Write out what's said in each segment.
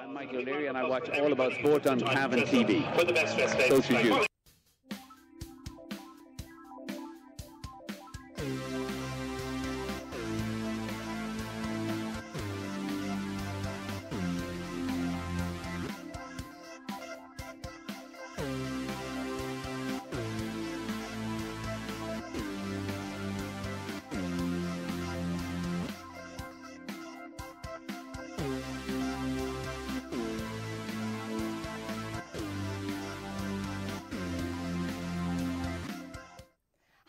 I'm Michael O'Leary and I watch All About Sport on Cavan TV. So should you.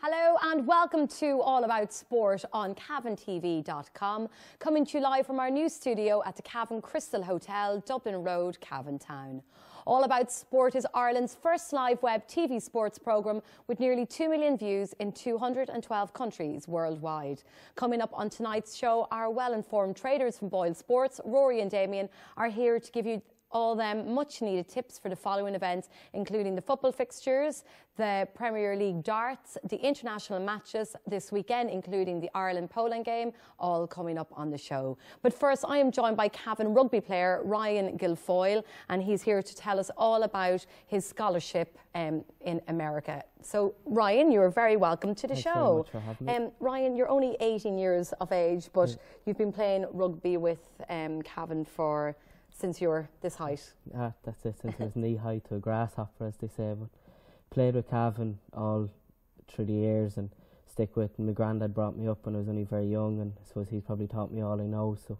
Hello and welcome to All About Sport on CavanTV.com, coming to you live from our new studio at the Cavan Crystal Hotel, Dublin Road, Cavan Town. All About Sport is Ireland's first live web TV sports programme with nearly 2 million views in 212 countries worldwide. Coming up on tonight's show, our well-informed traders from Boylesports, Rory and Damien, are here to give you all them much needed tips for the following events, including the football fixtures, the Premier League darts, the international matches this weekend, including the Ireland-Poland game, all coming up on the show. But first, I am joined by Cavan rugby player Ryan Guilfoyle, and he's here to tell us all about his scholarship in America. So, Ryan, you're very welcome to the show. Very much for having me. Ryan, you're only 18 years of age, but you've been playing rugby with Cavan since you were this height. That's it, since I was knee high to a grasshopper, as they say. But played with Cavan all through the years and stick with. My granddad brought me up when I was only very young, and I suppose he's probably taught me all I know. So.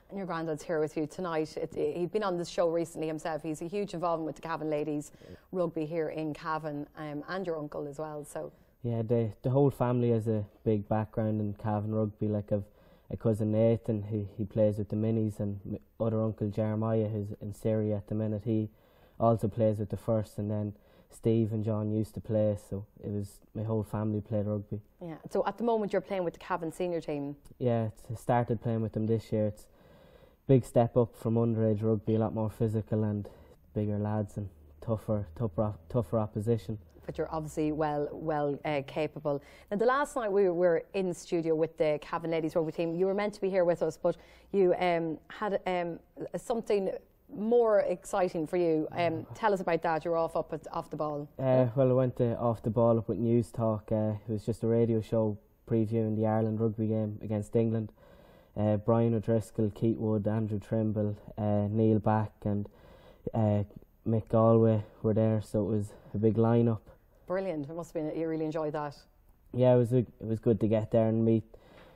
And your granddad's here with you tonight. He'd been on this show recently himself. He's a huge involvement with the Cavan ladies rugby here in Cavan, and your uncle as well. So. Yeah, the whole family has a big background in Cavan rugby. Like I've a cousin Nathan, he plays with the Minis, and my other uncle Jeremiah, who's in Syria at the minute, he also plays with the first, and then Steve and John used to play, so it was my whole family played rugby. Yeah, so at the moment you're playing with the Cavan senior team? Yeah, I started playing with them this year. It's a big step up from underage rugby, a lot more physical and bigger lads and tougher opposition. But you're obviously well capable. Now, the last night we were in studio with the Cavan ladies rugby team, you were meant to be here with us, but you had something more exciting for you. Tell us about that. You were off the ball. Well, I went off the ball up with News Talk. It was just a radio show previewing the Ireland rugby game against England. Brian O'Driscoll, Keith Wood, Andrew Trimble, Neil Back and Mick Galway were there, so it was a big lineup. Brilliant. It must have been, you really enjoyed that. Yeah, it was good to get there and meet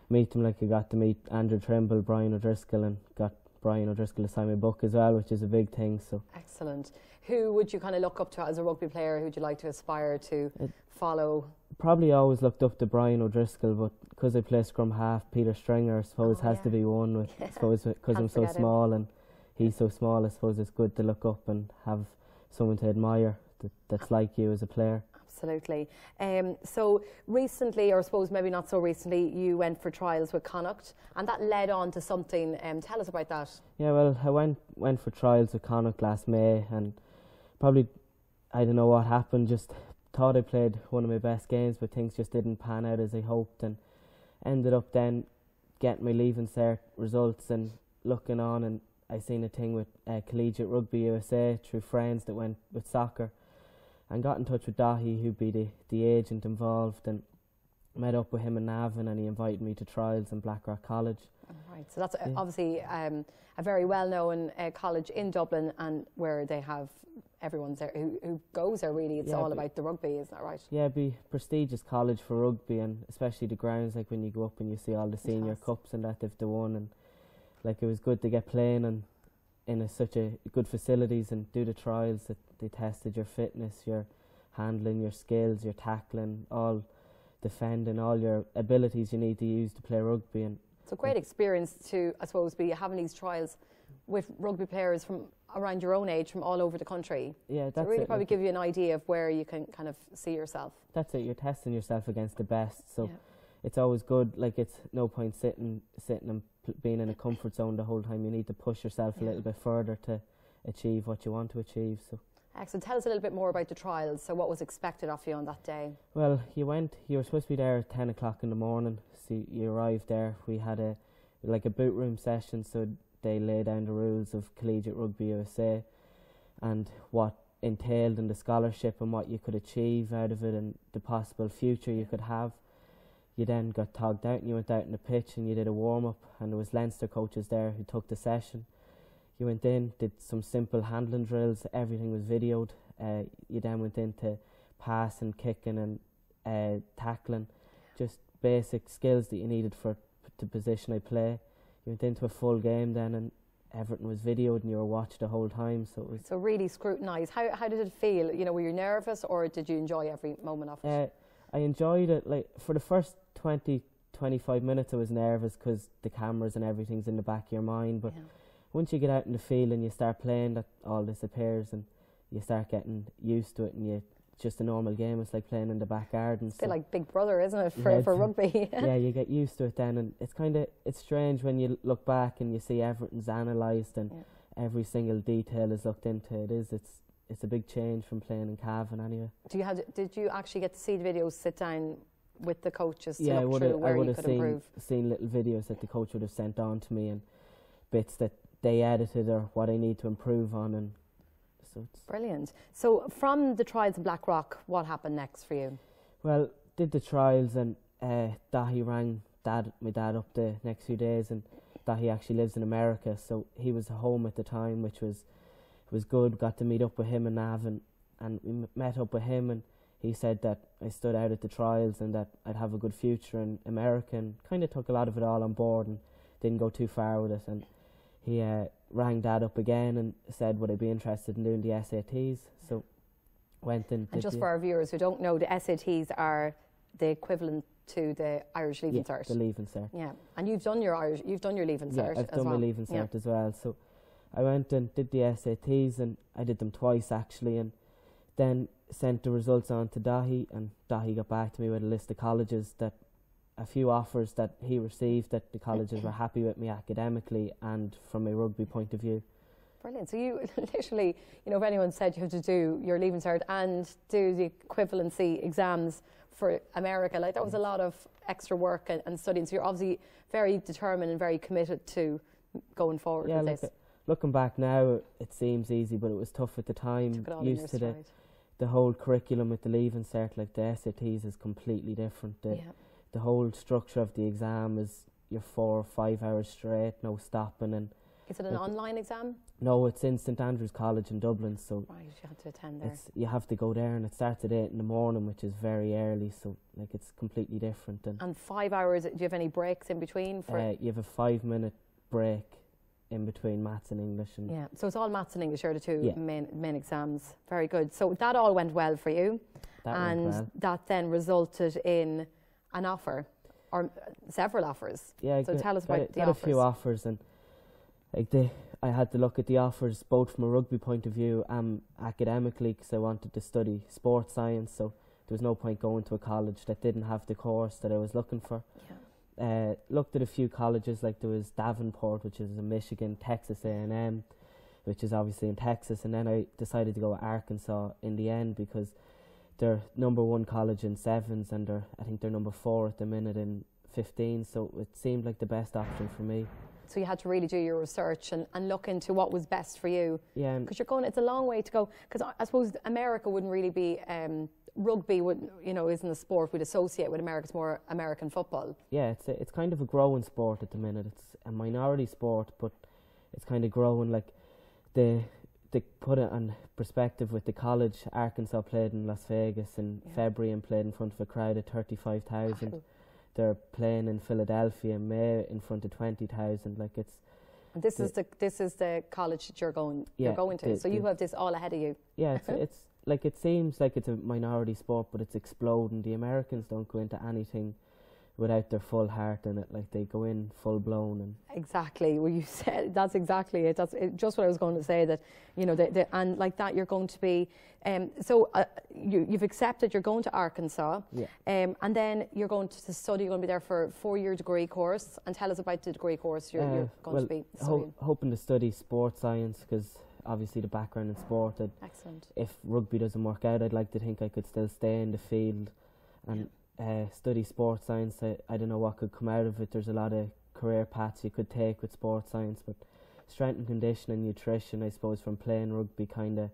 them. Like I got to meet Andrew Trimble, Brian O'Driscoll, and got Brian O'Driscoll to sign my book as well, which is a big thing. So excellent. Who would you kind of look up to as a rugby player? Who'd you like to aspire to follow? Probably always looked up to Brian O'Driscoll, but because I play scrum half, Peter Stringer, I suppose has to be one. With, I suppose because I'm so small and he's so small, I suppose it's good to look up and have someone to admire that's like you as a player. Absolutely. So recently, or I suppose maybe not so recently, you went for trials with Connacht, and that led on to something. Tell us about that. Yeah, well, I went for trials with Connacht last May, and probably, I don't know what happened, just thought I played one of my best games, but things just didn't pan out as I hoped, and ended up then getting my Leaving Cert results and looking on, and I seen a thing with Collegiate Rugby USA through friends that went with soccer, and got in touch with Dahi, who'd be the agent involved, and met up with him in Navan, and he invited me to trials in Blackrock College. Right, so that's obviously a very well-known college in Dublin, and where they have everyone's there who goes there. Really, it's all about the rugby, isn't that right? Yeah, be prestigious college for rugby, and especially the grounds. Like when you go up and you see all the senior cups and that they've won, and like it was good to get playing and in such a good facilities and do the trials that they tested your fitness, your handling, your skills, your tackling, all defending, all your abilities you need to use to play rugby. And it's a great experience to, I suppose, be having these trials with rugby players from around your own age from all over the country. Yeah, that's really probably give you an idea of where you can kind of see yourself. That's it. You're testing yourself against the best. So it's always good. Like it's no point sitting and being in a comfort zone the whole time. You need to push yourself a little bit further to achieve what you want to achieve. So. Excellent. Tell us a little bit more about the trials. So what was expected of you on that day? Well, you were supposed to be there at 10 o'clock in the morning. So you arrived there. We had a boot room session. So they lay down the rules of Collegiate Rugby USA and what entailed in the scholarship and what you could achieve out of it and the possible future you could have. You then got togged out and you went out in the pitch and you did a warm-up, and there was Leinster coaches there who took the session. You went in, did some simple handling drills, everything was videoed. You then went into passing, kicking and tackling, just basic skills that you needed for the position I play. You went into a full game then and everything was videoed and you were watched the whole time. So it was really scrutinised. How did it feel? You know, were you nervous or did you enjoy every moment of it? I enjoyed it. Like for the first 20-25 minutes I was nervous because the cameras and everything's in the back of your mind, but once you get out in the field and you start playing, that all disappears and you start getting used to it, and it's just a normal game. It's like playing in the back garden. It's a bit like Big Brother, isn't it, for rugby? Yeah, you get used to it then, and it's strange when you look back and you see everything's analysed and every single detail is looked into. It's a big change from playing in Cavan anyway. Did you actually get to see the videos, sit down with the coaches to look through where you could improve? Seen little videos that the coach would have sent on to me and bits that they edited or what I need to improve on, and so it's brilliant. So from the trials in Blackrock, what happened next for you? Well, did the trials and Dahi rang my dad up the next few days, and Dahi actually lives in America, so he was home at the time, which was good. Got to meet up with him and Nav, and we met up with him, and he said that I stood out at the trials and that I'd have a good future in America, and kind of took a lot of it all on board and didn't go too far with it. And he rang Dad up again and said would I be interested in doing the SATs. So went and did. And just for our viewers who don't know, the SATs are the equivalent to the Irish Leaving Cert. The Leaving Cert. Yeah, and you've done your Leaving Cert. I've done my Leaving Cert as well. So I went and did the SATs, and I did them twice actually, and then sent the results on to Dahi, and Dahi got back to me with a list of colleges, that a few offers that he received, that the colleges were happy with me academically and from a rugby point of view. Brilliant. So you literally, you know, if anyone said you have to do your Leaving Cert and do the equivalency exams for America, like that was a lot of extra work and studying. So you're obviously very determined and very committed to going forward with this. Looking back now, it seems easy, but it was tough at the time. Used to the whole curriculum with the Leaving Cert, like the SATs is completely different. The whole structure of the exam is you're 4 or 5 hours straight, no stopping. And is it an online exam? No, it's in St Andrew's College in Dublin. So right, you have to attend there. You have to go there, and it starts at 8 in the morning, which is very early. So like it's completely different. And 5 hours. Do you have any breaks in between? You have a 5-minute break in between maths and English. And so it's all maths and English are the two main exams. Very good. So that all went well for you, that then resulted in an offer or several offers. Yeah, so tell us about the offers. A few offers, and like I had to look at the offers both from a rugby point of view and academically, because I wanted to study sports science. So there was no point going to a college that didn't have the course that I was looking for. Looked at a few colleges, like there was Davenport, which is in Michigan, Texas A&M, which is obviously in Texas, and then I decided to go with Arkansas in the end because they're #1 college in sevens, and I think they're #4 at the minute in 15, so it seemed like the best option for me. So you had to really do your research and look into what was best for you. Yeah. Because it's a long way to go. Because I suppose America wouldn't really be, rugby isn't a sport we'd associate with America. It's more American football. Yeah, it's kind of a growing sport at the minute. It's a minority sport, but it's kind of growing. Like they put it on perspective with the college. Arkansas played in Las Vegas in February and played in front of a crowd of 35,000. Wow. They're playing in Philadelphia in May in front of 20,000. Like it's. And this is the college that you're going to. So you have this all ahead of you. Yeah, it's like it seems like it's a minority sport, but it's exploding. The Americans don't go into anything without their full heart in it. Like they go in full blown. And exactly. Well, you said that's exactly it. That's just what I was going to say. That and like that you're going to be. You've accepted you're going to Arkansas. Yeah. And then you're going to study. You're going to be there for a 4-year degree course. And tell us about the degree course you're going to be studying. Hoping to study sports science, because obviously the background in sport. Excellent. If rugby doesn't work out, I'd like to think I could still stay in the field and study sports science. I don't know what could come out of it. There's a lot of career paths you could take with sports science, but strength and conditioning, nutrition, I suppose, from playing rugby kind of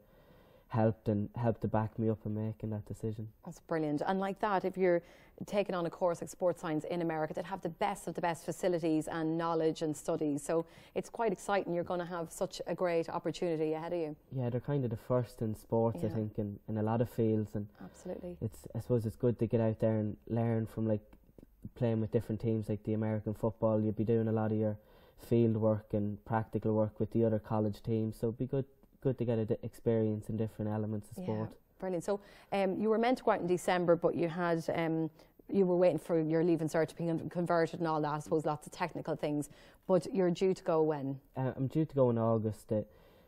helped to back me up in making that decision. That's brilliant. And like that, if you're taking on a course like sports science in America, they'd have the best of the best facilities and knowledge and studies. So it's quite exciting. You're going to have such a great opportunity ahead of you. Yeah, they're kind of the first in sports, I think, in a lot of fields. And absolutely. I suppose it's good to get out there and learn from, like, playing with different teams like the American football. You'll be doing a lot of your field work and practical work with the other college teams. So it'd be good to get experience in different elements of sport. Yeah, brilliant. So you were meant to go out in December, but you had you were waiting for your leaving cert to be converted and all that. I suppose lots of technical things. But you're due to go when? I'm due to go in August.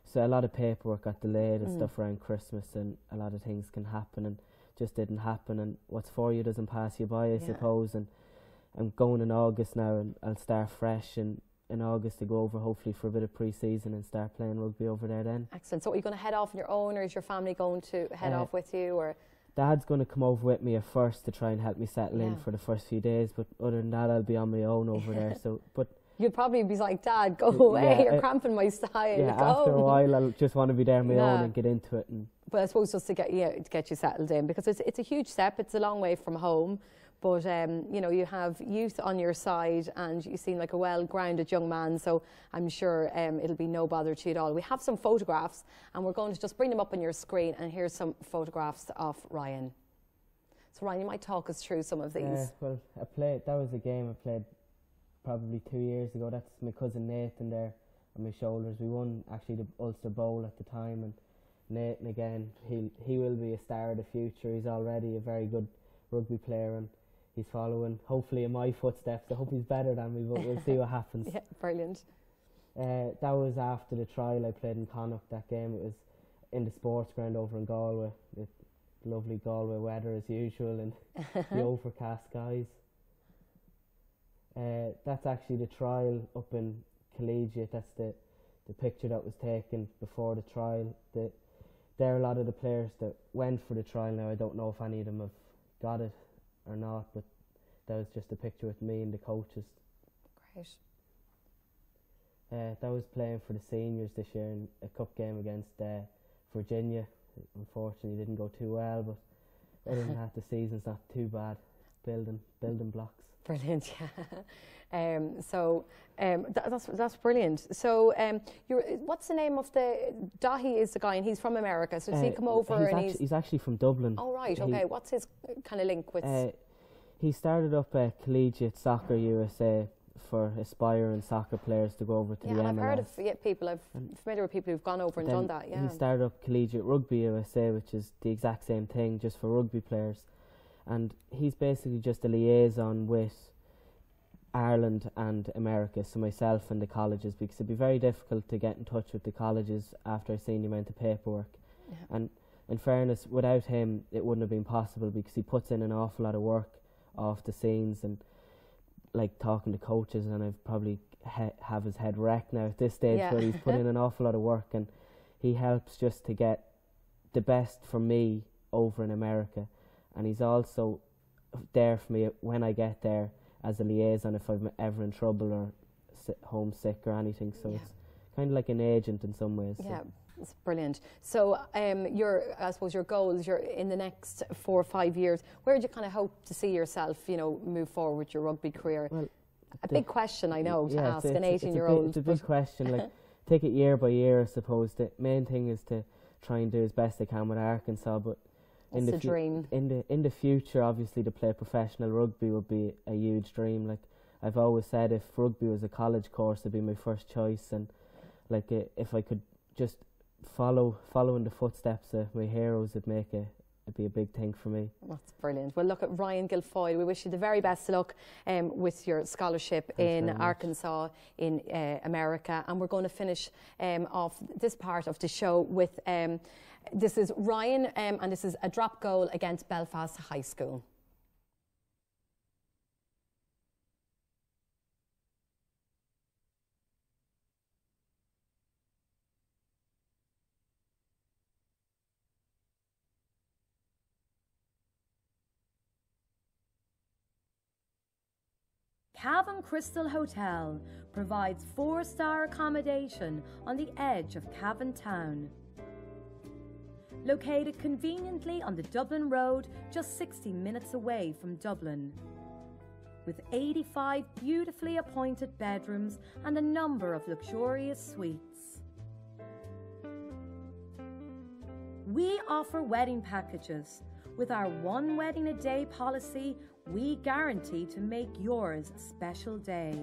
So a lot of paperwork got delayed and stuff around Christmas, and a lot of things can happen and just didn't happen. And what's for you doesn't pass you by, I suppose. And I'm going in August now, and I'll start fresh in August to go over hopefully for a bit of pre-season and start playing rugby over there then. Excellent. So are you going to head off on your own, or is your family going to head off with you? Or Dad's going to come over with me at first to try and help me settle in for the first few days, but other than that I'll be on my own over there. So, but you'll probably be like, Dad, go away, you're cramping my style. Yeah, after a while I'll just want to be there on my own and get into it. But I suppose just to get you settled in, because it's a huge step. It's a long way from home. But, you know, you have youth on your side and you seem like a well-grounded young man, so I'm sure it'll be no bother to you at all. We have some photographs and we're going to just bring them up on your screen, and here's some photographs of Ryan. So, Ryan, you might talk us through some of these. Well, that was a game I played probably 2 years ago. That's my cousin Nathan there on my shoulders. We won, actually, the Ulster Bowl at the time, and Nathan, again, he will be a star of the future. He's already a very good rugby player, and he's following, hopefully, in my footsteps. I hope he's better than me, but we'll see what happens. Yeah, brilliant. That was after the trial I played in Connacht that game. It was in the sports ground over in Galway. With lovely Galway weather as usual and the overcast skies. That's actually the trial up in Collegiate. That's the picture that was taken before the trial. There are a lot of the players that went for the trial now. I don't know if any of them have got it or not, but that was just a picture with me and the coaches. Great. That was playing for the seniors this year in a cup game against Virginia. Unfortunately didn't go too well, but other than that the season's not too bad. Building blocks. Brilliant, yeah. That's brilliant. So what's the name of Dahi is the guy, and he's from America, so does he come over? He's actually from Dublin. Oh right, okay. What's his kind of link with? He started up at Collegiate Soccer USA for aspiring soccer players to go over to the MLS. And I've heard of people, I'm familiar with people who've gone over and done that, He started up Collegiate Rugby USA, which is the exact same thing, just for rugby players. And he's basically just a liaison with Ireland and America, so myself and the colleges, because it'd be very difficult to get in touch with the colleges after I seen the amount of paperwork. Yeah. And in fairness, without him, it wouldn't have been possible, because he puts in an awful lot of work off the scenes, and like talking to coaches, and I've probably have his head wrecked now at this stage, but he's put in an awful lot of work, and he helps just to get the best for me over in America. And he's also there for me when I get there as a liaison if I'm ever in trouble or homesick or anything. So it's kind of like an agent in some ways. Yeah, it's brilliant. So I suppose your goals, you're in the next 4 or 5 years, where do you kind of hope to see yourself, you know, move forward with your rugby career? Well, a big question, I know, to ask an 18-year-old. It's a big question. Like, take it year by year, I suppose. The main thing is to try and do as best I can with Arkansas, but in the future, obviously, to play professional rugby would be a huge dream. Like I've always said, if rugby was a college course, it'd be my first choice. And like if I could just follow in the footsteps of my heroes, it'd be a big thing for me. That's brilliant. Well, look at Ryan Guilfoyle. We wish you the very best of luck with your scholarship in Arkansas in America. And we're going to finish off this part of the show with. This is Ryan, and this is a drop goal against Belfast High School. Cavan Crystal Hotel provides 4-star accommodation on the edge of Cavan town. Located conveniently on the Dublin Road, just 60 minutes away from Dublin. With 85 beautifully appointed bedrooms and a number of luxurious suites. We offer wedding packages. With our one wedding a day policy, we guarantee to make yours a special day.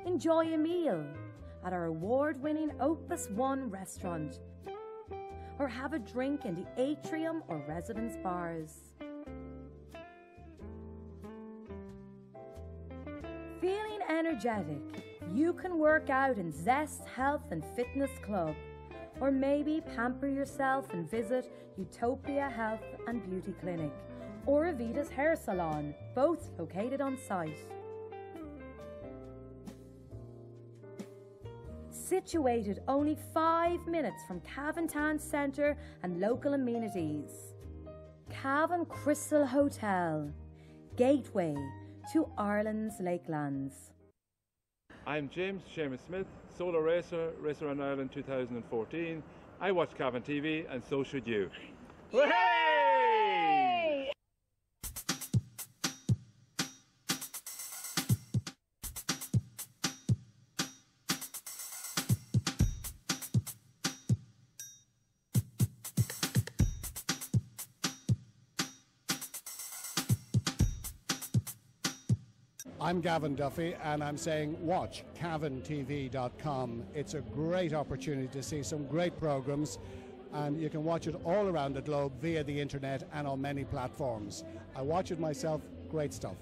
Enjoy a meal at our award-winning Opus One restaurant, or have a drink in the atrium or residence bars. Feeling energetic? You can work out in Zest Health and Fitness Club, or maybe pamper yourself and visit Utopia Health and Beauty Clinic, or Avita's Hair Salon, both located on site. Situated only 5 minutes from Cavan Town Centre and local amenities. Cavan Crystal Hotel, gateway to Ireland's Lakelands. I'm James Seamus Smith, solo racer around Ireland 2014. I watch Cavan TV and so should you. Hey! I'm Gavin Duffy and I'm saying watch cavantv.com. It's a great opportunity to see some great programs, and you can watch it all around the globe via the internet and on many platforms. I watch it myself, great stuff.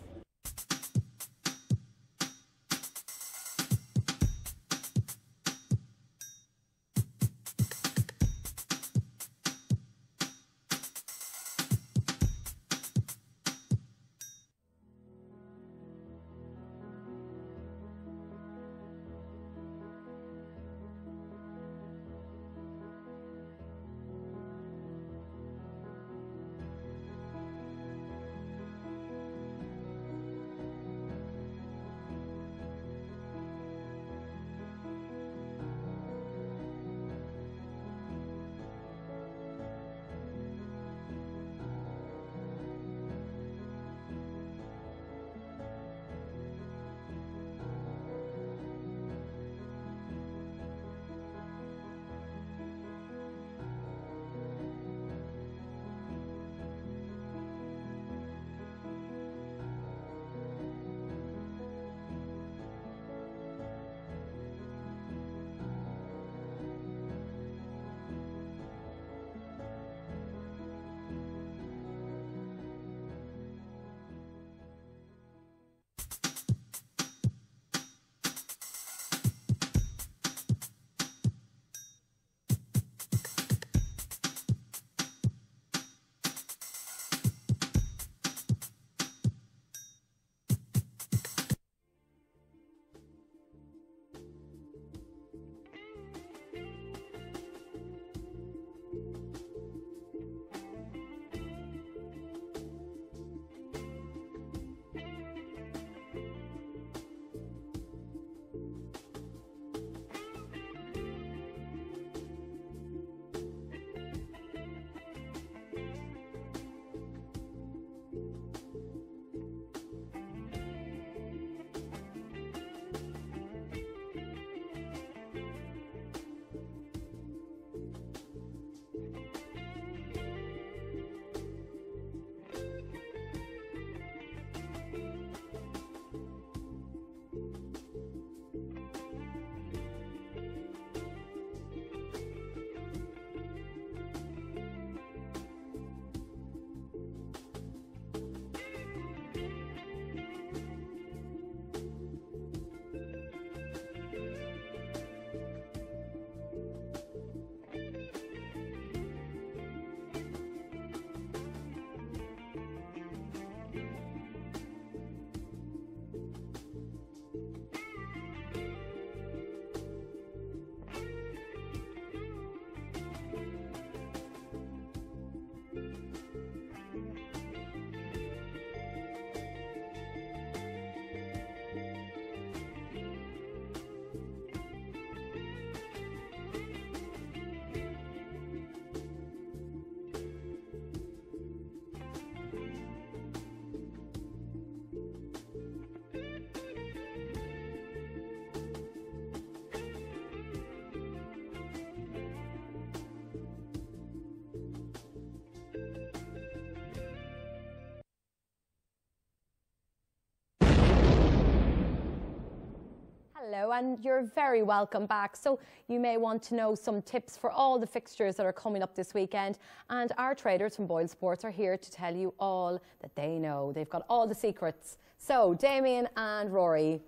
Hello, and you're very welcome back. So you may want to know some tips for all the fixtures that are coming up this weekend, and our traders from Boylesports are here to tell you all that they know. They've got all the secrets. So Damien and Rory,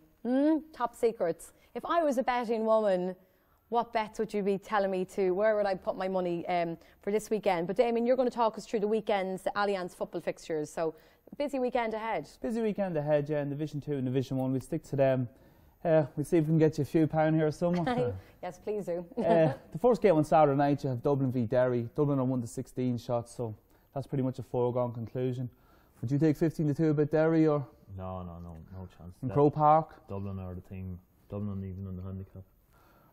top secrets. If I was a betting woman, what bets would you be telling me to? Where would I put my money for this weekend? But Damien, you're going to talk us through the weekends, the Allianz football fixtures. So busy weekend ahead. Busy weekend ahead, yeah, in Division 2 and Division 1. We'll stick to them. We'll see if we can get you a few pound here somewhere. Yes, please do. The first game on Saturday night, you have Dublin v Derry. Dublin are 1-16 shots, so that's pretty much a foregone conclusion. Would you take 15-2 about Derry or? No chance. In Crow Park? Dublin are the team. Dublin even on the handicap.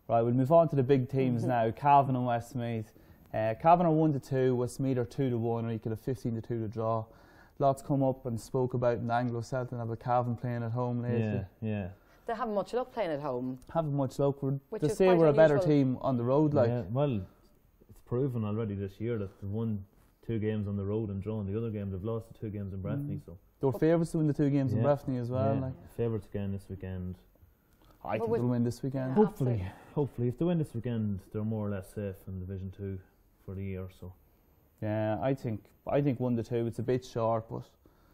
Right, we'll move on to the big teams now. Cavan and Westmeath. Cavan are 1-2, Westmeath are 2-1, or you could have 15-2 to draw. Lots come up and spoke about in the Anglo-Celtic about Cavan playing at home lately. Yeah. They haven't much luck playing at home. Haven't much luck. Which They is say quite we're a better unusual. team on the road. Like, Yeah, well, it's proven already this year that they've won 2 games on the road and drawn the other game. They've lost the 2 games in Breffni. So they were favourites to win the 2 games in Yeah. Breffni as well. yeah, Like, favourites again this weekend. I think with- they'll win this weekend. Yeah. Hopefully, if they win this weekend, they're more or less safe in Division 2 for the year. So Yeah, I think 1-2. It's a bit short, but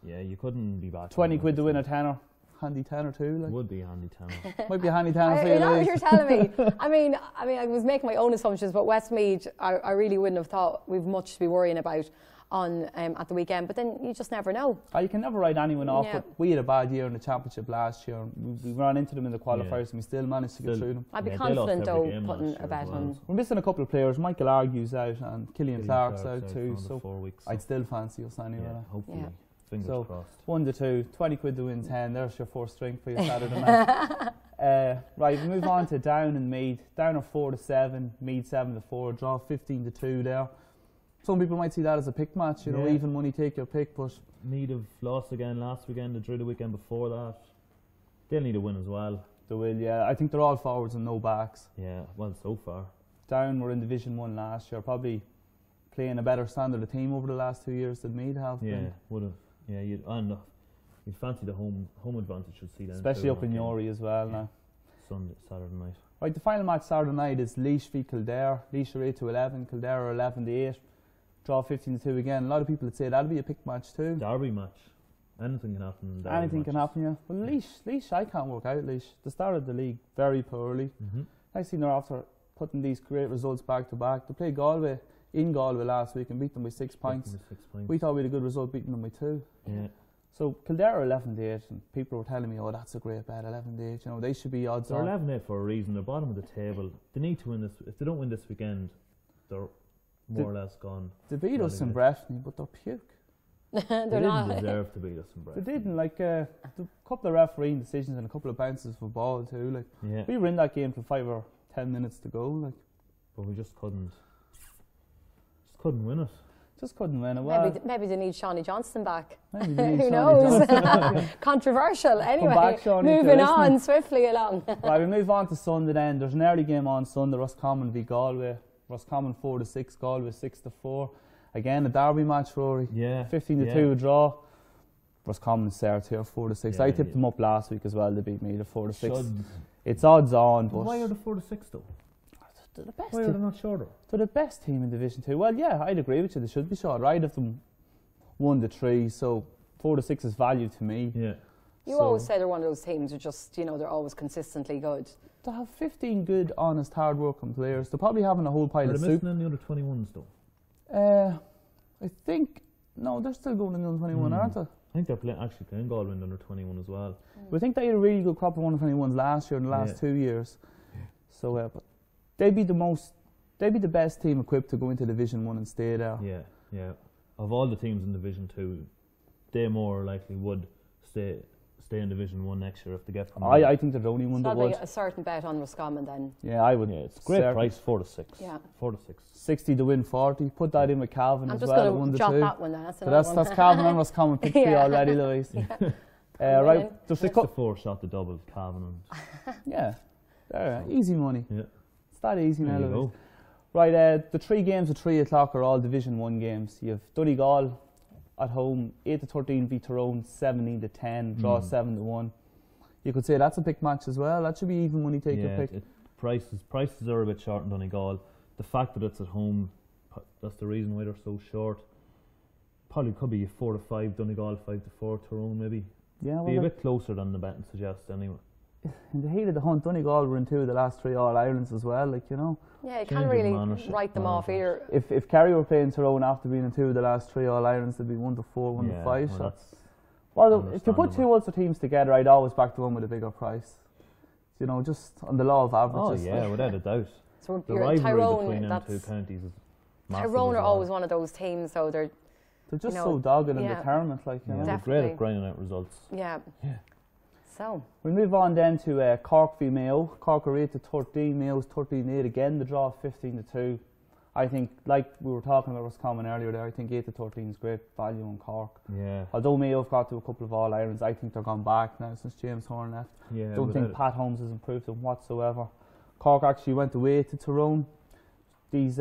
yeah, you couldn't be bad. 20 quid to win a tenner. Handy tenner too. Like, Would be handy tenner. might be a handy tenner for you. You know what Louise. you're telling me. I mean, I was making my own assumptions, but Westmeath, I really wouldn't have thought we've much to be worrying about on at the weekend. But then you just never know. You can never write anyone off, Yeah. but we had a bad year in the championship last year. We ran into them in the qualifiers and we still managed to get through them. I'd be Yeah, they lost confident every though game putting last a year bet as well, on. so. We're missing a couple of players. Michael Argue's out and Killian Clark's out too. for So 4 weeks. I'd still fancy us anyway. yeah, hopefully. Yeah. Fingers So, crossed. 1-2, 20 quid to win 10. There's your first drink for your Saturday night. Right, we move on to Down and Meath. Down are 4-7, Meath 7-4, draw 15-2 there. Some people might see that as a pick match, you know, Yeah. even money, take your pick, but Meath have lost again last weekend. They drew the weekend before that. They'll need a win as well. they will, yeah. I think they're all forwards and no backs. Yeah, well, so far. Down were in Division 1 last year, probably playing a better standard of team over the last 2 years than Meath have. Yeah, been. would have. Yeah, you'd fancy the home advantage. Should see that, Especially up in Rory as well now. Saturday night. Right, the final match Saturday night is Laois v Kildare. Laois are 8-11, Kildare are 11-8. Draw 15-2 again. A lot of people would say that'll be a pick match too. Derby match. Anything can happen. In derby Anything can matches. happen, yeah. Well, Laois, I can't work out Laois. They started the league very poorly. Next thing they're after putting these great results back to back. They played Galway in Galway last week and beat them by 6 points. 6 points. We thought we had a good result beating them by 2. Yeah. So Kildare are 11-8 and people were telling me, oh, that's a great bet, 11-8. You know, they should be odds They're on. 11-8 for a reason. They're bottom of the table. They need to win this. If they don't win this weekend, they're more or less gone. They beat us in relegated. Breffni, but they're puke. They They're didn't not. deserve to beat us in Breffni. They didn't, like, a couple of refereeing decisions and a couple of bounces for ball too. Like, Yeah, we were in that game for 5 or 10 minutes to go. Like, but we just couldn't win it. just couldn't win it. Well, Maybe they need Shawnee Johnston back. maybe they need Who Shawnee knows? Johnston back. Controversial. Anyway, back, Shawnee, if moving you're on listening. swiftly along. Right, we move on to Sunday then. There's an early game on Sunday, Roscommon v Galway. Roscommon 4-6, Galway 6-4. Again, a derby match, Rory. Yeah. 15-2 a draw. Roscommon starts here 4-6. Yeah, I tipped yeah. them up last week as well. They beat me to 4-6. Should- It's odds on, but Why are they 4-6 though? they're the best. Why are they not shorter? They're the best team in Division 2. Well, yeah, I'd agree with you. They should be short. I'd have them 1-3, so 4-6 is value to me. Yeah. You So- always say they're one of those teams who just, you know, they're always consistently good. They have 15 good, honest, hard-working players. They're probably having a whole pile Are of they soup. missing in the under 21s though? I think, no, they're still going in the under 21, aren't they? I think they're actually playing Galway in the under 21 as well. I think they had a really good crop of under 21s last year and the last Yeah. 2 years. So, but they'd be the best team equipped to go into Division 1 and stay there. Yeah. Of all the teams in Division 2, they more likely would stay in Division 1 next year if they get promoted. I think they're the only one So that that'll would. be a certain bet on Roscommon then. Yeah, I would. Yeah, it's great price, 4-6. Yeah. 4-6. 60 to win 40. Put that in with Cavan I'm as just well. going to 1-2. jot that one then. That's So another that's one. Cavan and Roscommon picked for you Yeah. already, Louise. winning. Right, there's a 6-4 shot the double, Cavan. yeah, there, easy money. Yeah. It's that easy now, There you Louise. go. Right, the 3 games at 3 o'clock are all Division 1 games. You have Donegal at home, 8-13 v Tyrone, 17-10, draw 7-1. you could say that's a pick match as well. That should be even when you take your pick. Prices are a bit short in Donegal. The fact that it's at home, that's the reason why they're so short. Probably could be 4 to 5 Donegal, 5 to 4 Tyrone maybe. Yeah, well, be a bit closer than the betting suggests anyway. In the heat of the hunt, Donegal were in 2 of the last 3 All-Irelands as well, like, you know. Yeah, you can't really write them off either. If Kerry were playing Tyrone after being in 2 of the last 3 All-Irelands, they'd be 1 to 4, 1 to 5. Well, if you put 2 Ulster teams together, I'd always back the one with a bigger price. You know, just on the law of averages. Oh yeah, without a doubt. So the rivalry Tyrone, between them 2 counties is massive. Tyrone are always one of those teams, so they're just so dogged and determined, like, you know. They're great at grinding out results. Yeah. So we'll move on then to Cork v Mayo. Cork are 8 to 13, Mayo's 13-8 again. The draw 15 to 2. I think, like we were talking about Roscommon earlier there, I think 8 to 13 is great value in Cork. Yeah. Although Mayo have got to a couple of All-Irons, I think they're gone back now since James Horn left. Yeah. Don't think Pat Holmes has improved them whatsoever. Cork actually went away to Tyrone. These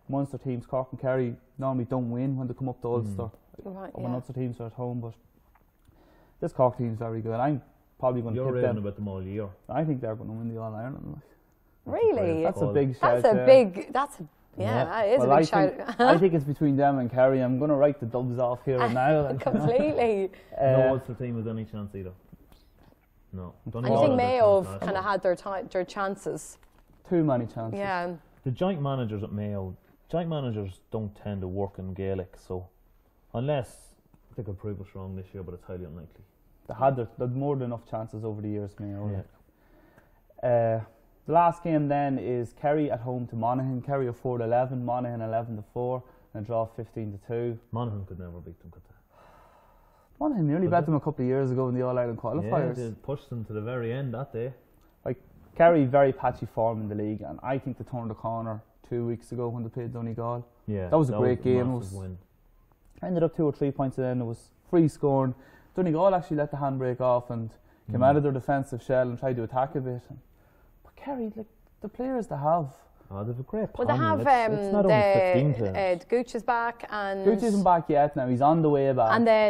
Munster teams, Cork and Kerry, normally don't win when they come up to Ulster. When Ulster teams are at home, but this Cork team is very good. I'm probably going to tip them. You're raving about them all year. I think they're going to win the All-Ireland. Really? That's a big shout. That is a big shout. I think it's between them and Kerry. I'm going to write the Dubs off here and now. Like, completely. No Ulster team has any chance either. No. And you think Mayo have kind of had their chances? Too many chances. Yeah. The joint managers at Mayo, joint managers don't tend to work in Gaelic, so unless they could prove us wrong this year, but it's highly unlikely. They had more than enough chances over the years, Mayo. Yeah. The last game then is Kerry at home to Monaghan. Kerry are 4 to 11, Monaghan 11 to 4, and a draw 15 to 2. Monaghan could never beat them, could they? Monaghan nearly bet them a couple of years ago in the All-Ireland qualifiers. Yeah, they pushed them to the very end that day. Like, Kerry very patchy form in the league, and I think they turned the corner 2 weeks ago when they played Donegal. Yeah, that was a great game. It was win. Ended up 2 or 3 points at the end. It was free scoring. Donegal actually let the handbrake off and came out of their defensive shell and tried to attack a bit. But Kerry, like, the players they have. Oh, they have a great Well, they have it's not only 15 players. Gooch is back, and Gooch isn't back yet. Now he's on the way back. And then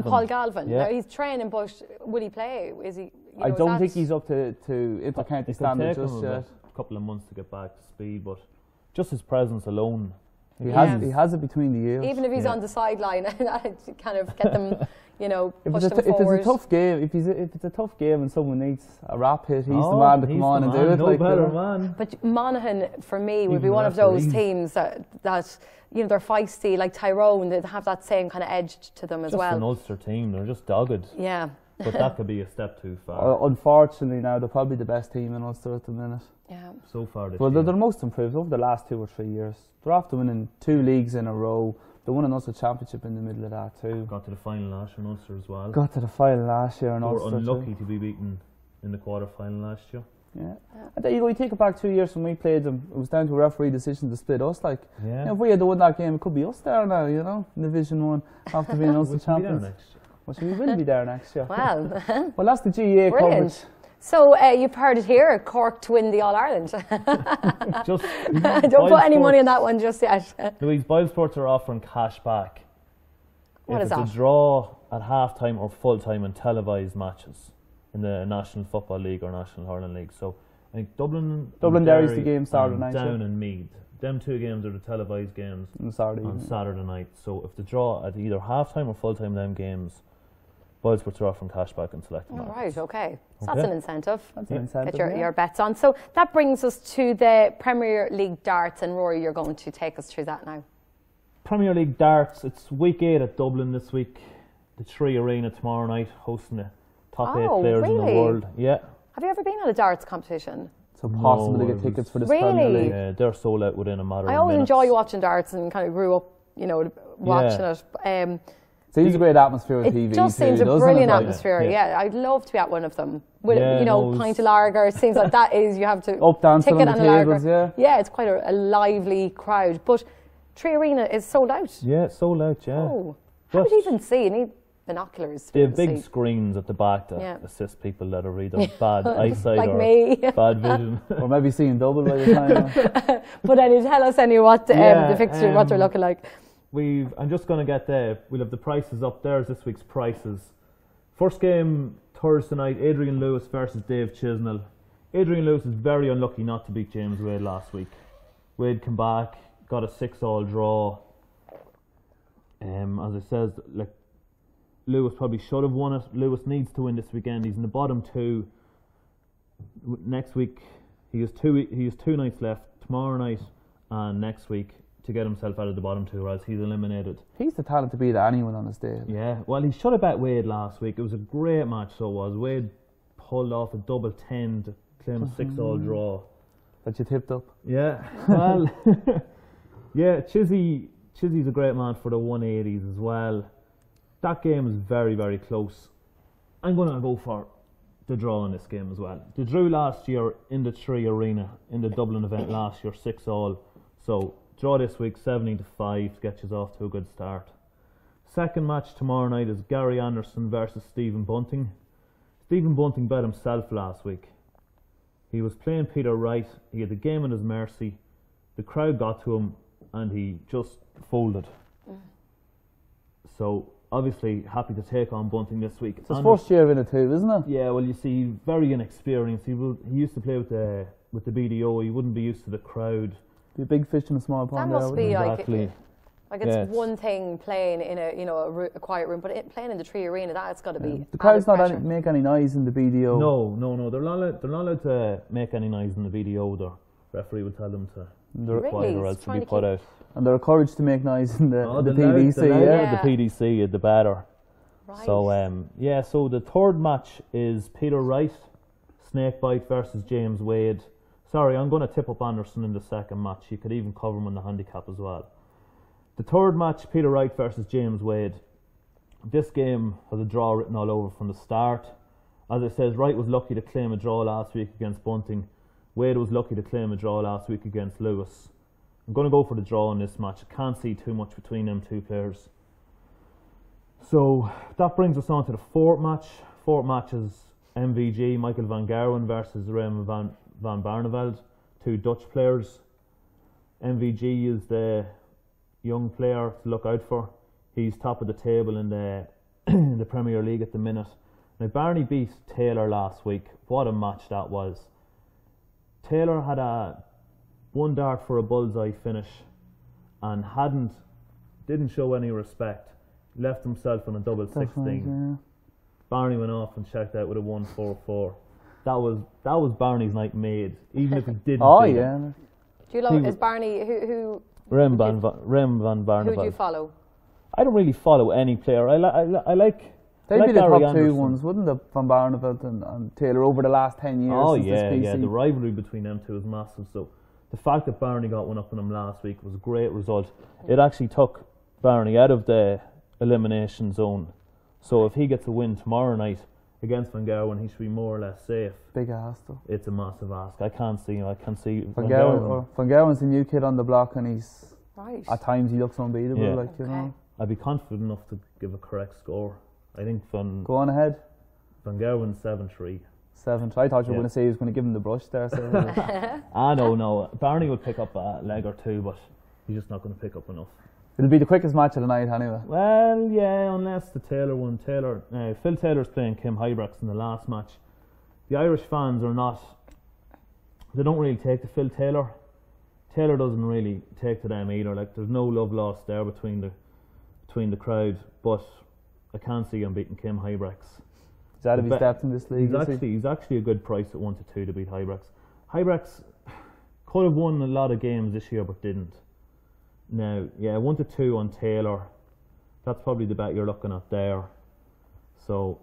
Paul Galvin. Yeah. Now he's training, but will he play? Is he? I don't think he's up to inter-county standard just yet. A couple of months to get back to speed, but just his presence alone. He has it between the ears. Even if he's on the sideline, kind of get them, push them forward. If it's a tough game, if it's a tough game and someone needs a rap hit, he's the man to come on and do it. No better man. But Monaghan, for me, would be one of those teams that they're feisty, like Tyrone. They have that same kind of edge to them as well. Just an Ulster team, they're just dogged. Yeah. But that could be a step too far. Unfortunately, now they're probably the best team in Ulster at the minute. Yeah. So far this year. Well, they're the most improved over the last 2 or 3 years. They're after winning 2 leagues in a row. They won an Ulster Championship in the middle of that too. Got to the final last year in Ulster as well. Got to the final last year in Ulster. They were unlucky to be beaten in the quarter-final last year. Yeah. And there you go, you take it back 2 years when we played them, it was down to a referee decision to split us. Like, if we had won that game, it could be us there now, in Division 1 after being Ulster champions. Well, we will be there next year. Well, that's the GAA coverage. So you've heard it here, Cork to win the All-Ireland. Don't put any money on that one just yet. Louise, Boylesports are offering cash back. What is that? It's a draw at half-time or full-time in televised matches in the National Football League or National Hurling League. So I think Dublin Derry's the game Saturday night. Down and Meath. Them 2 games are the televised games on Saturday night. So if the draw at either half-time or full-time them games, Boylesports are offering cash back and select matches. Right, okay. So that's an incentive. That's an incentive. Get your bets on. So that brings us to the Premier League darts, and Rory, you're going to take us through that now. Premier League darts, it's week 8 at Dublin this week. The 3 Arena tomorrow night, hosting the top 8 players in the world. Yeah. Have you ever been at a darts competition? It's impossible to get tickets for this Premier League. Yeah, they're sold out within a matter of minutes. I always enjoy watching darts and kind of grew up, watching it. It seems a great atmosphere on TV. It just seems a brilliant atmosphere. Yeah, I'd love to be at one of them. With pint of lager. It seems like that is, you have to up dancing ticket on the tables, lager. Yeah, it's quite a lively crowd. But 3 Arena is sold out. Yeah, it's sold out. Yeah. Oh, how did you even see? You need binoculars. They have big screens at the back to assist people that are either bad eyesight like or me. bad vision, or maybe seeing double by the time. But then you tell us what the fixture, what they're looking like. I'm just going to get there. We'll have the prices up. There's this week's prices. First game Thursday night, Adrian Lewis versus Dave Chisnall. Adrian Lewis is very unlucky not to beat James Wade last week. Wade came back, got a 6-all draw. As I said, like, Lewis probably should have won it. Lewis needs to win this weekend. He's in the bottom 2. Next week, he has two nights left. Tomorrow night and next week to get himself out of the bottom 2, or else he's eliminated. He's the talent to beat anyone on his day. Yeah, well, he should have bet Wade last week. It was a great match, so it was. Wade pulled off a double 10 to claim a 6-all draw. That you tipped up? Yeah, well, yeah, Chizzy's a great man for the 180s as well. That game is very, very close. I'm going to go for the draw in this game as well. They drew last year in the 3 Arena in the Dublin event last year, 6-all. So draw this week, 17-5 to get you off to a good start. Second match tomorrow night is Gary Anderson versus Stephen Bunting. Stephen Bunting bet himself last week. He was playing Peter Wright. He had the game at his mercy. The crowd got to him and he just folded. So obviously happy to take on Bunting this week. It's his first year in it too, isn't it? Yeah, well, you see, very inexperienced. He used to play with the BDO. He wouldn't be used to the crowd. Be a big fish in a small pond. That must be exactly. like it's one thing playing in a quiet room, but playing in the 3 Arena, that's got to be. The crowd's not make any noise in the BDO. No, they're not allowed to make any noise in the BDO. The referee would tell them to be quiet or else to be put out. And they're encouraged to make noise in the The PDC. the PDC, the better. Right. So so the third match is Peter Wright, Snakebite versus James Wade. Sorry, I'm going to tip up Anderson in the second match. You could even cover him on the handicap as well. The third match, Peter Wright versus James Wade. This game has a draw written all over from the start. As it says, Wright was lucky to claim a draw last week against Bunting. Wade was lucky to claim a draw last week against Lewis. I'm going to go for the draw in this match. I can't see too much between them two players. So that brings us on to the fourth match. Fourth match is MVG, Michael van Gerwen versus Raymond van Barneveld, 2 Dutch players. MVG is the young player to look out for. He's top of the table in the in the Premier League at the minute. Now, Barney beat Taylor last week. What a match that was. Taylor had a 1 dart for a bullseye finish and didn't show any respect. Left himself on a double 16. Yeah. Barney went off and checked out with a 1-4-4. That was Barney's night made, even if he didn't. Oh yeah. Do you love? Is Barney who? Rem van Barneveld. Who do you follow? I don't really follow any player. I like. They'd be the Gary top Anderson. 2 ones, wouldn't they? Van Barneveld and Taylor over the last 10 years. Oh since yeah. this The rivalry between them two is massive. So the fact that Barney got one up on him last week was a great result. It actually took Barney out of the elimination zone. So if he gets a win tomorrow night against Van Gerwen, he should be more or less safe. Big ask though. It's a massive ask. I can't see Van Gerwen's the new kid on the block, and he's at times he looks unbeatable. Yeah. Like, you know. I'd be confident enough to give a correct score. I think Go on ahead. Van Gerwen 7-3. 7. I thought you were going to say he was going to give him the brush there. So. No. Barney would pick up a leg or 2, but he's just not going to pick up enough. It'll be the quickest match of the night anyway. Well, yeah, unless the Taylor one. Phil Taylor's playing Kim Hybrex in the last match. The Irish fans they don't really take to Phil Taylor. Taylor doesn't really take to them either. Like, there's no love lost there between the crowd, but I can't see him beating Kim Hybrex. He's out of his depth in this league. He's actually a good price at 1-2 to beat Hybrex. Hybrex could have won a lot of games this year, but didn't. Now, 1-2 on Taylor. That's probably the bet you're looking at there. So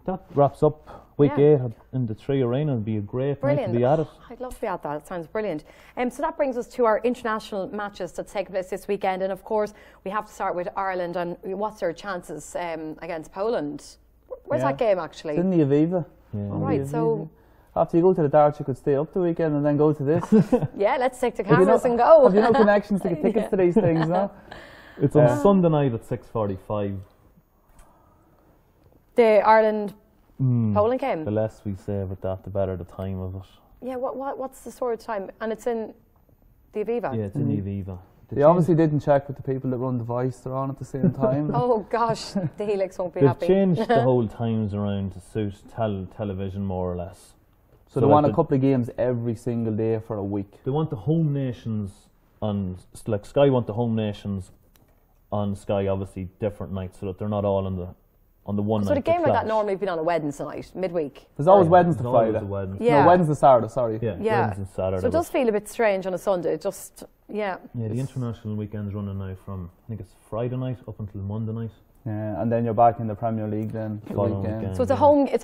that wraps up week 8 in the 3 Arena. It'll be a great night to be at it. I'd love to be at that. It sounds brilliant. So that brings us to our international matches that take place this weekend. And of course, we have to start with Ireland. And what's their chances against Poland? Where's that game actually? It's in the Aviva. Yeah. Right, so after you go to the darts, you could stay up the weekend and then go to this. yeah, let's take the cameras and go. Have you no connections to get tickets to these things, no? It's on Sunday night at 6:45. The Ireland Poland game. The less we say about that, the better the time of it. Yeah, what's the sort of time? And it's in the Aviva. Yeah, it's in the Aviva. They obviously didn't check with the people that run the Voice. They're on at the same time. Oh gosh, the Helix won't be They've happy. changed the whole times around to suit television more or less. So they want a couple of games every single day for a week. They want the home nations on, like Sky want the home nations on Sky, obviously different nights, so that they're not all on the one night. So the game like that normally would be on a Wednesday night, midweek. There's always Wednesday, Friday. Yeah. No, Wednesday, Saturday, sorry. Yeah. Wednesday, Saturday. So it does feel a bit strange on a Sunday, just, yeah. Yeah, the international weekend's running now from, I think it's Friday night up until Monday night. Yeah, and then you're back in the Premier League then. Weekend. So it's a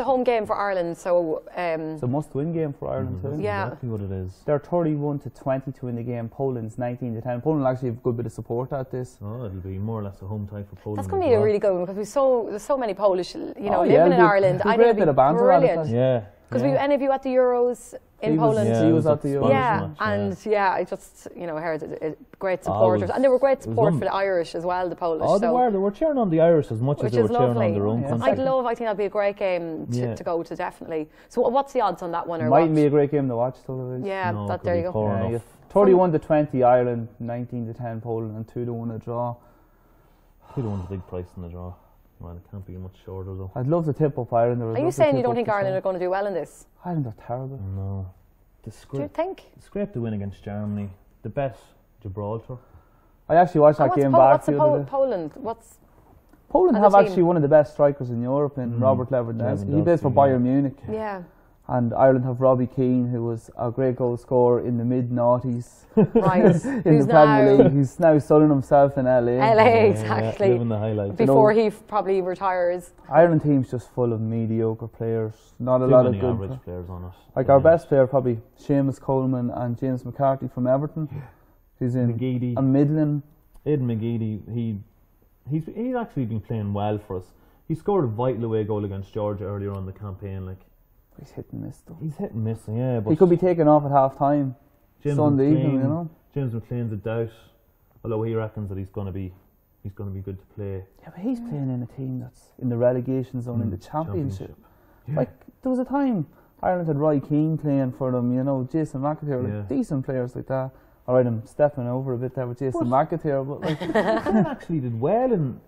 home game for Ireland, so... it's a must-win game for Ireland too. Yeah. Exactly what it is. They're 31-20 to win the game. Poland's 19-10. Poland will actually have a good bit of support at this. Oh, it'll be more or less a home tie for Poland. That's going to be a really good one, because there's so many Polish, living in Ireland. I think it'll be brilliant. Yeah. Because were any of you at the Euros in Poland? He was at the Euros. Yeah, and I just heard great supporters, and they were great support for the Irish as well, the Polish. Oh, they were cheering on the Irish as much as they were cheering on their own country. I think that'd be a great game to go to, definitely. So what's the odds on that one? Might be a great game to watch, though. Yeah, there you go. 31-20 Ireland, 19-10 Poland, and 2-1 a draw. 2-1's a big price in the draw. Man, it can't be much shorter though. I'd love to tip up Ireland. Are you saying you don't think Ireland are going to do well in this? Ireland are terrible. No. Do you think? Scrape the win against Germany. The bet Gibraltar. I actually watched that game back. Poland? Poland have actually one of the best strikers in Europe in Robert Lewandowski. He plays for Bayern Munich. Yeah. And Ireland have Robbie Keane, who was a great goal scorer in the mid-noughties. Right. in the Premier League. He's now sunning himself in LA. Exactly. Living the highlights. Before he probably retires. Ireland team's just full of mediocre players. Not a lot of good average players on it. Like our best player, probably Seamus Coleman and James McCarthy from Everton. Who's in McGeady. A Midland. Aidan McGeady, he's actually been playing well for us. He scored a vital away goal against Georgia earlier on in the campaign. Like, he's hit and miss though. He's hit and miss, yeah. But he could be taken off at half time. Sunday evening, James McLean's a doubt, although he reckons that he's going to be good to play. Yeah, but he's playing in a team that's in the relegation zone in the championship. Yeah. Like, there was a time Ireland had Roy Keane playing for them, Jason McAteer, like decent players like that. All right, I'm stepping over a bit there with Jason McAteer, but like McLean actually did well in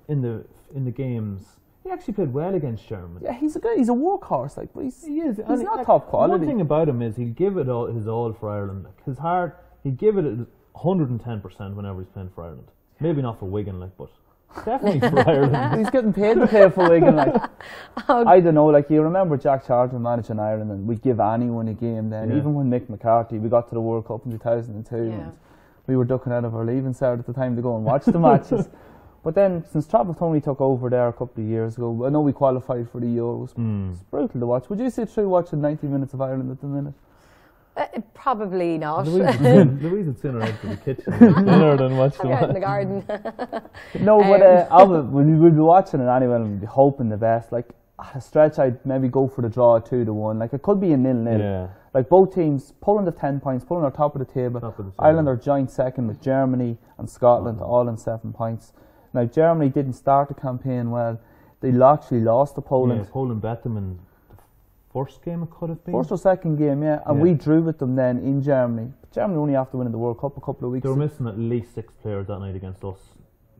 the games. He actually played well against Germany. Yeah, he's a workhorse, like, but he's not like, top quality. One thing about him is he'll give it his all for Ireland. Like, his heart, he'd give it 110% whenever he's playing for Ireland. Maybe not for Wigan, like, but definitely for Ireland. He's getting paid to play for Wigan, like. I don't know, like, you remember Jack Charlton managing Ireland, and we'd give anyone a game then. Yeah. Even when Mick McCarthy, we got to the World Cup in 2002, and we were ducking out of our leaving cert at the time to go and watch the matches. But then, since Travel Tony took over there a couple of years ago, I know we qualified for the Euros. It's brutal to watch. Would you sit through watching 90 minutes of Ireland at the minute? Probably not. Louise would sooner out to the kitchen dinner than watch the out in the garden. No, but we'll be watching it anyway and we'll be hoping the best. Like, at a stretch, I'd maybe go for the draw 2-1. Like, it could be a 0-0. Yeah. Like, both teams, Poland have 10 points, Poland are top of the table. Ireland are joint second with Germany and Scotland, all in 7 points. Now, Germany didn't start the campaign well. They actually lost to Poland. Yeah, Poland bet them in the first game, it could have been. First or second game, yeah. And we drew with them then in Germany. But Germany only after winning the World Cup a couple of weeks. They were missing at least 6 players that night against us.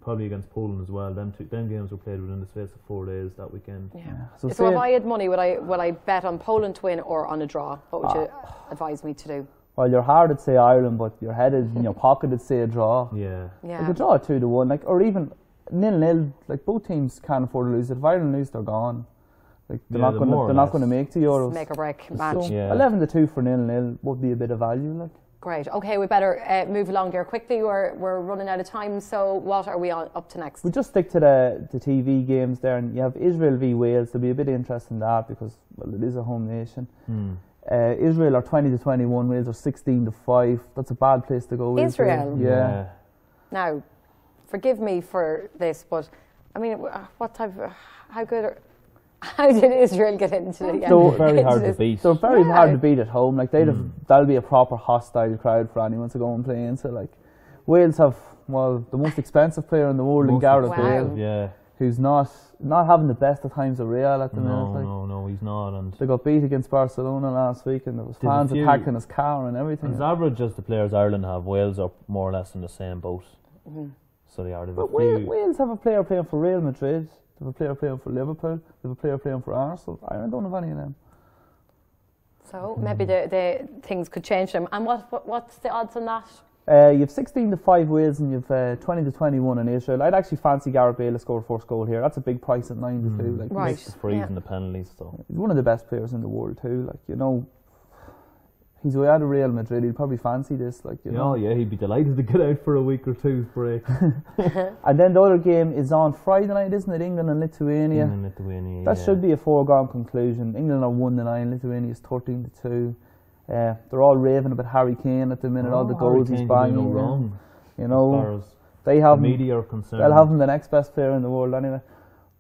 Probably against Poland as well. Them games were played within the space of 4 days that weekend. Yeah. So if I had money, would I bet on Poland to win or on a draw? What would you advise me to do? Well, your heart would say Ireland, but your head is in your pocket would say a draw. Yeah. Like a draw 2-1, like, or even 0-0. Like, both teams can't afford to lose. If Ireland lose, they're gone. Like, they're not going to make the Euros. Make or break match. So 11-2 for 0-0 would be a bit of value, like. Great. Okay, we better move along there quickly. We're running out of time. So what are we up to next? We just stick to the TV games there, and you have Israel v Wales. There'll be a bit of interest in that because, well, it is a home nation. Israel are 20-21. Wales are 16-5. That's a bad place to go. Israel. Yeah. Now, forgive me for this, but I mean, what type? How good? How did Israel get into it? So very hard to beat. So very hard to beat at home. Like that'll be a proper hostile crowd for anyone to go and play into. Like Wales have the most expensive player in the world in Gareth Bale, who's not having the best of times at Real at the minute. No, he's not. And they got beat against Barcelona last week, and there was fans attacking his car and everything. As average as the players Ireland have, Wales are more or less in the same boat. So they are. But Wales have a player playing for Real Madrid. They have a player playing for Liverpool. They have a player playing for Arsenal. I don't have any of them. So maybe the things could change them. And what's the odds on that? You have 16-5 Wales and you have 20-21 in Israel. I'd actually fancy Gareth Bale to score a first goal here. That's a big price at 9-2. Like, right. Makes the freeze and the penalties. So he's one of the best players in the world too. Like, you know, he's way out of Real Madrid. He'd probably fancy this. Like, you know. Yeah, he'd be delighted to get out for a week or two's break. And then the other game is on Friday night, isn't it? England and Lithuania. That should be a foregone conclusion. England are 1-9. Lithuania is 13-2. They're all raving about Harry Kane at the minute. All the goals he's banging. No wrong. You know, as far as they have the media are concerned. They'll have him the next best player in the world anyway.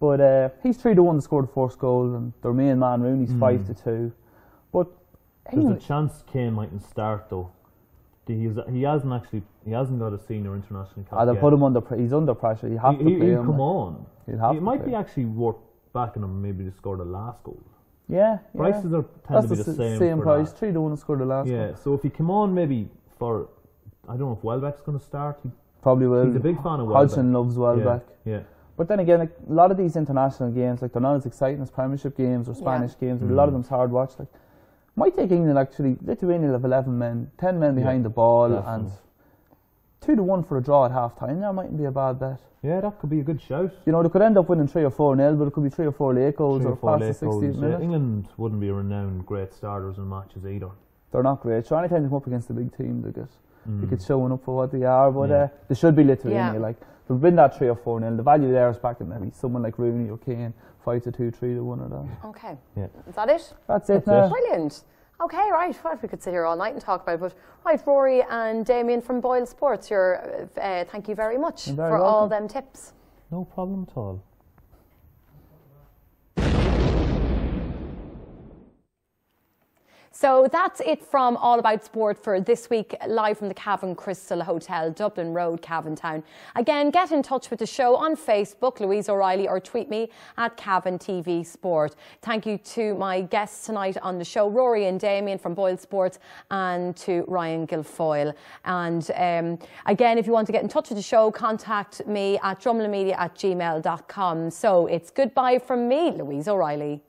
But he's 3-1 to score the first goal, and their main man Rooney's 5-2. But there's a chance Kane mightn't start though. He hasn't got a senior international cap they'll yet. put him under. He's under pressure. You have to play him. He'll come on. It might be actually worth backing him maybe to score the last goal. Yeah. Prices tend to be the same price. 3-1 to score the last goal. Yeah. So if he come on maybe for, I don't know if Welbeck's going to start. He probably will. He's a big fan of Welbeck. Hodgson loves Welbeck. Yeah. But then again, like, a lot of these international games, like, they're not as exciting as Premiership games or Spanish games. But a lot of them's hard watch. Like, might take England actually. Lithuania will have 11 men, 10 men behind the ball, definitely. And 2-1 for a draw at half time. That mightn't be a bad bet. Yeah, that could be a good shout. You know, they could end up winning 3 or 4-0, but it could be 3 or 4 late goals or past the 60th minute. England wouldn't be renowned great starters in matches either. They're not great. So anytime they come up against a big team, they get showing up for what they are. But they should be Lithuania. Like, they've win that 3 or 4-0. The value there is back in maybe someone like Rooney or Kane, 5-2, 3-1 or that. Okay. Yeah. Is that it? That's it now. Brilliant. Okay, right. Well, we could sit here all night and talk about it. But right, Rory and Damien from Boylesports, thank you very much for all them tips. No problem at all. So that's it from All About Sport for this week, live from the Cavan Crystal Hotel, Dublin Road, Cavan Town. Again, get in touch with the show on Facebook, Louise O'Reilly, or tweet me at Cavan TV Sport. Thank you to my guests tonight on the show, Rory and Damien from Boylesports, and to Ryan Guilfoyle. And again, if you want to get in touch with the show, contact me at drumlinmedia@gmail.com. So it's goodbye from me, Louise O'Reilly.